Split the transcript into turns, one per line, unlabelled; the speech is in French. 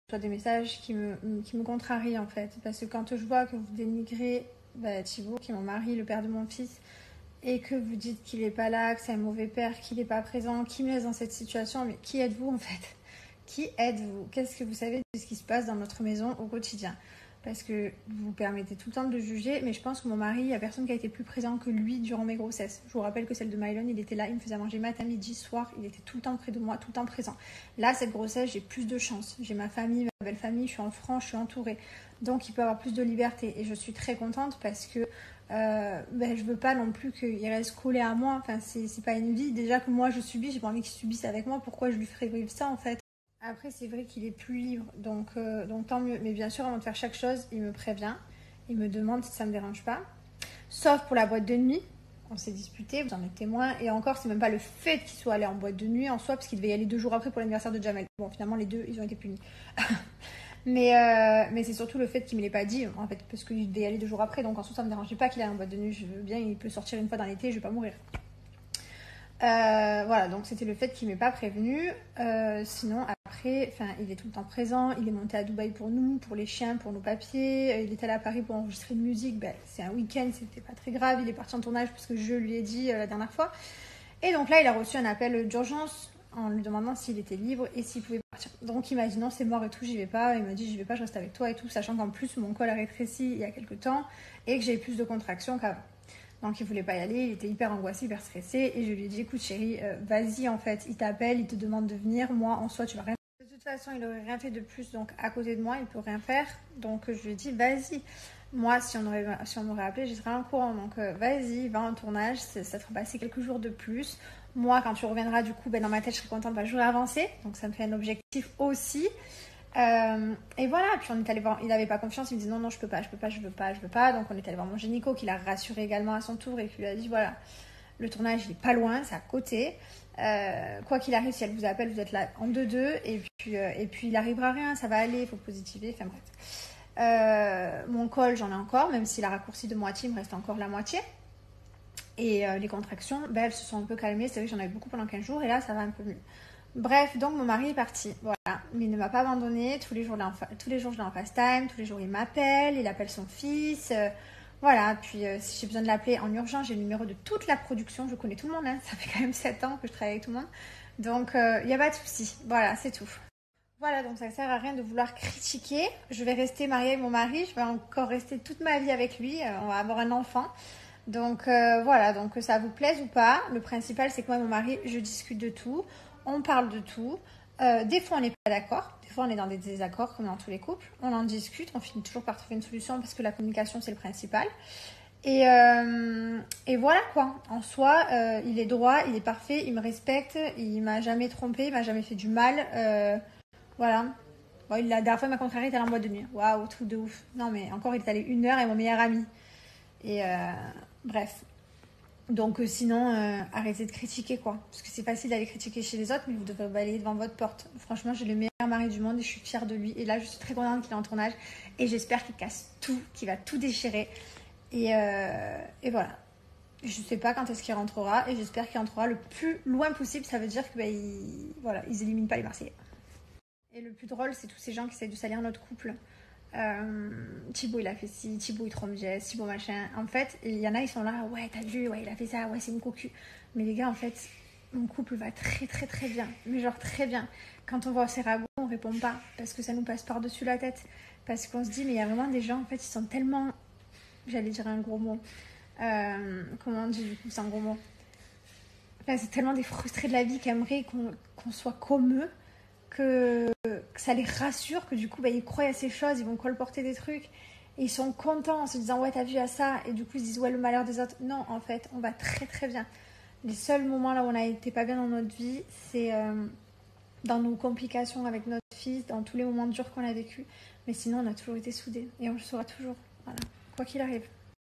reçois des messages qui me contrarient en fait. Parce que quand je vois que vous dénigrez Thibaut, qui est mon mari, le père de mon fils, et que vous dites qu'il n'est pas là, que c'est un mauvais père, qu'il n'est pas présent, qui me laisse dans cette situation, mais qui êtes-vous en fait? Qui êtes-vous? Qu'est-ce que vous savez de ce qui se passe dans notre maison au quotidien? Parce que vous vous permettez tout le temps de juger, mais je pense que mon mari, il n'y a personne qui a été plus présent que lui durant mes grossesses. Je vous rappelle que celle de Mylon, il était là, il me faisait manger matin, midi, soir, il était tout le temps près de moi, tout le temps présent. Là, cette grossesse, j'ai plus de chance. J'ai ma famille, ma belle famille, je suis en France, je suis entourée. Donc, il peut avoir plus de liberté. Et je suis très contente parce que je veux pas non plus qu'il reste collé à moi. Enfin, c'est pas une vie. Déjà que moi, je subis, j'ai pas envie qu'il subisse avec moi. Pourquoi je lui ferais vivre ça, en fait? Après, c'est vrai qu'il est plus libre, donc tant mieux. Mais bien sûr, avant de faire chaque chose, il me prévient. Il me demande si ça me dérange pas. Sauf pour la boîte de nuit. On s'est disputé, vous en êtes témoin. Et encore, c'est même pas le fait qu'il soit allé en boîte de nuit en soi, parce qu'il devait y aller 2 jours après pour l'anniversaire de Jamel. Bon, finalement, les deux, ils ont été punis. mais c'est surtout le fait qu'il me l'ait pas dit, en fait, parce qu'il devait y aller 2 jours après. Donc en soi, ça me dérangeait pas qu'il aille en boîte de nuit. Je veux bien, il peut sortir une fois dans l'été, je vais pas mourir. Voilà, donc c'était le fait qu'il m'ait pas prévenu. Sinon, après, il est tout le temps présent. Il est monté à Dubaï pour nous, pour les chiens, pour nos papiers. Il est allé à Paris pour enregistrer une musique. C'est un week-end, c'était pas très grave. Il est parti en tournage parce que je lui ai dit la dernière fois. Et donc là, il a reçu un appel d'urgence en lui demandant s'il était libre et s'il pouvait partir. Donc il m'a dit non, c'est mort et tout, j'y vais pas. Il m'a dit j'y vais pas, je reste avec toi et tout, sachant qu'en plus mon col a rétréci il y a quelques temps et que j'avais plus de contractions qu'avant. Donc il voulait pas y aller, il était hyper angoissé, hyper stressé et je lui ai dit écoute chérie, vas-y en fait, il t'appelle, il te demande de venir, moi en soi tu vas rien. De toute façon il aurait rien fait de plus, donc à côté de moi il peut rien faire, donc je lui ai dit vas-y. Moi si on m'aurait appelé je serais en courant, donc vas-y, va en tournage, ça te fera passer quelques jours de plus. Moi quand tu reviendras du coup dans ma tête je serai contente, j'aurai avancé, donc ça me fait un objectif aussi. Et voilà, puis on est allé voir, il n'avait pas confiance, il me disait non, je peux pas, je veux pas. Donc on est allé voir mon gynéco qui l'a rassuré également à son tour et puis lui a dit voilà, le tournage il est pas loin, c'est à côté. Quoi qu'il arrive, si elle vous appelle, vous êtes là en 2-2 et puis il arrivera rien, ça va aller, il faut positiver, enfin bref. Mon col, j'en ai encore, même s'il a raccourci de moitié, il me reste encore la moitié. Et les contractions, elles se sont un peu calmées, c'est vrai que j'en avais beaucoup pendant 15 jours et là ça va un peu mieux. Bref, donc mon mari est parti, voilà. Mais il ne m'a pas abandonnée, tous les jours je l'ai en FaceTime, tous les jours il m'appelle, il appelle son fils, voilà. Puis si j'ai besoin de l'appeler en urgence, j'ai le numéro de toute la production, je connais tout le monde, hein. Ça fait quand même 7 ans que je travaille avec tout le monde. Donc il n'y a pas de souci, voilà, c'est tout. Voilà, donc ça ne sert à rien de vouloir critiquer. Je vais rester mariée avec mon mari, je vais encore rester toute ma vie avec lui, on va avoir un enfant. Donc voilà, donc que ça vous plaise ou pas, le principal c'est que moi et mon mari, je discute de tout, on parle de tout. Des fois on n'est pas d'accord, des fois on est dans des désaccords comme dans tous les couples, on en discute, on finit toujours par trouver une solution parce que la communication c'est le principal. Et voilà quoi, en soi, il est droit, il est parfait, il me respecte, il m'a jamais trompé, il m'a jamais fait du mal, voilà. Bon, la dernière fois il m'a contrarié, il était allé en boîte de nuit, waouh, truc de ouf. Non mais encore il est allé 1 heure avec mon meilleur ami. Et bref. Donc sinon, arrêtez de critiquer quoi. Parce que c'est facile d'aller critiquer chez les autres, mais vous devrez balayer devant votre porte. Franchement, j'ai le meilleur mari du monde et je suis fière de lui. Et là, je suis très contente qu'il est en tournage. Et j'espère qu'il casse tout, qu'il va tout déchirer. Et voilà. Je sais pas quand est-ce qu'il rentrera. Et j'espère qu'il rentrera le plus loin possible. Ça veut dire que ils éliminent pas les Marseillais. Et le plus drôle, c'est tous ces gens qui essayent de salir notre couple. Thibaut il a fait ci, Thibaut il trompe Jess, Thibaut machin. En fait, il y en a ils sont là, ouais t'as vu, ouais il a fait ça, ouais c'est une cocu. Mais les gars en fait, mon couple va très très très bien, mais genre très bien. Quand on voit ces ragots, on répond pas parce que ça nous passe par dessus la tête, parce qu'on se dit mais il y a vraiment des gens en fait ils sont tellement, j'allais dire un gros mot, comment on dit du coup c'est un gros mot. Enfin, c'est tellement des frustrés de la vie qui aimeraient qu'on soit comme eux. Que ça les rassure, que du coup ils croient à ces choses, ils vont colporter des trucs et ils sont contents en se disant ouais t'as vu à ça, et du coup ils se disent ouais le malheur des autres. Non, en fait on va très très bien. Les seuls moments là où on a été pas bien dans notre vie, c'est dans nos complications avec notre fils, dans tous les moments durs qu'on a vécu, mais sinon on a toujours été soudés et on le sera toujours, voilà, quoi qu'il arrive.